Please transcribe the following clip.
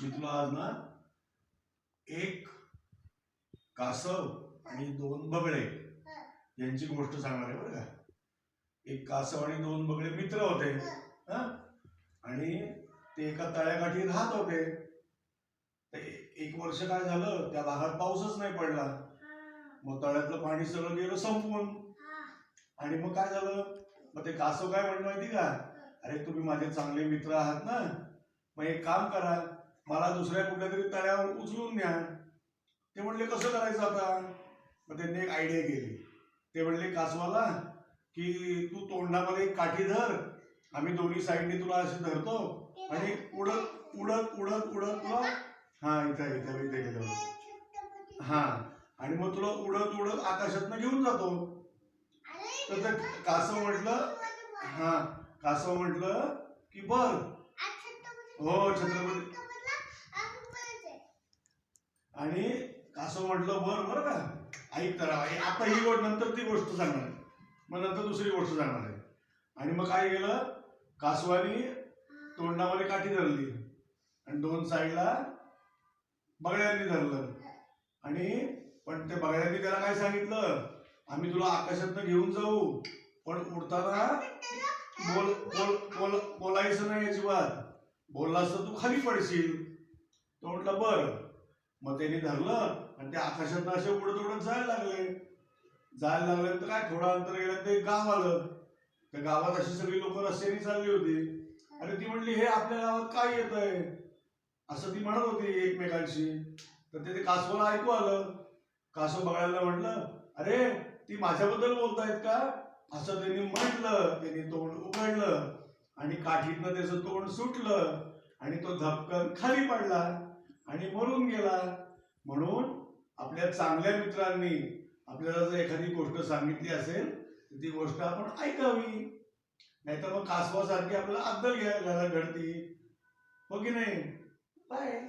मी तुला आज ना एक कासव आणि दोन बगळे यांची गोष्ट सांगणार आहे बरं का. एक कासव आणि दोन बगळे मित्र होते आणि ते एका तळ्याकाठी राहत होते. एक वर्ष काय झालं, त्या भागात पाऊसच नाही पडला. मग तळ्यातलं पाणी सगळं गेलं संपून. आणि मग काय झालं, मग ते कासव काय म्हणलं माहिती का, अरे तुम्ही माझे चांगले मित्र आहात ना, मग एक काम करा, मला दुसऱ्या कुठल्या तरी तळ्यावर उचलून न्या. ते म्हणले कसं करायचं आता. मग त्यांनी एक आयडिया केली. ते म्हणले कासवाला की तू तोंडामध्ये एक काठी धर, आम्ही दोन्ही साईडने तुला असे धरतो आणि उडत उडत उडत उडत तुला इथं इथं इथे गेलं आणि मग तुला उडत उडत आकाशातनं घेऊन जातो. तर ते कासव म्हटलं की बर हो छत्रपती. आणि कासव म्हटलं बर का, ऐक तर आता ही गोष्ट नंतर ती गोष्ट सांगणार आहे, मग नंतर दुसरी गोष्ट सांगणार आहे. आणि मग काय केलं, कासवानी तोंडामध्ये काठी धरली आणि दोन साईडला बगळ्यांनी धरलं. आणि पण ते बगळ्यांनी त्याला काय सांगितलं, आम्ही तुला आकाशातनं घेऊन जाऊ, पण उडताना बोलायचं नाही अजिबात, बोललास तर तू खाली पडशील. तो म्हटलं बर. मग त्यांनी धरलं आणि ते आकाशातनं असे उडत उडत जायला लागले तर काय थोडा अंतर गेलं ते गाव आलं. त्या गावात अशी सगळी लोक रस्त्याने चालली होती. अरे ती म्हणली हे आपल्या गावात काय येत आहे असं ती म्हणत होती एकमेकांशी. तर ते कासवाला ऐकू आलं. कासव बघायला म्हटलं, अरे ती माझ्याबद्दल बोलतायत का असं त्यांनी म्हटलं. त्यांनी तोंड उघडलं आणि काठीतनं त्याचं तोंड सुटलं आणि तो धपकन खाली पडला आणि मरून गेला. म्हणून आपल्या चांगल्या मित्रांनी आपल्याला जर एखादी गोष्ट सांगितली असेल तर ती गोष्ट आपण ऐकावी, नाहीतर मग कासवासारखी आपल्याला अद्दल घ्यायला घडती, हो की नाही. बाय.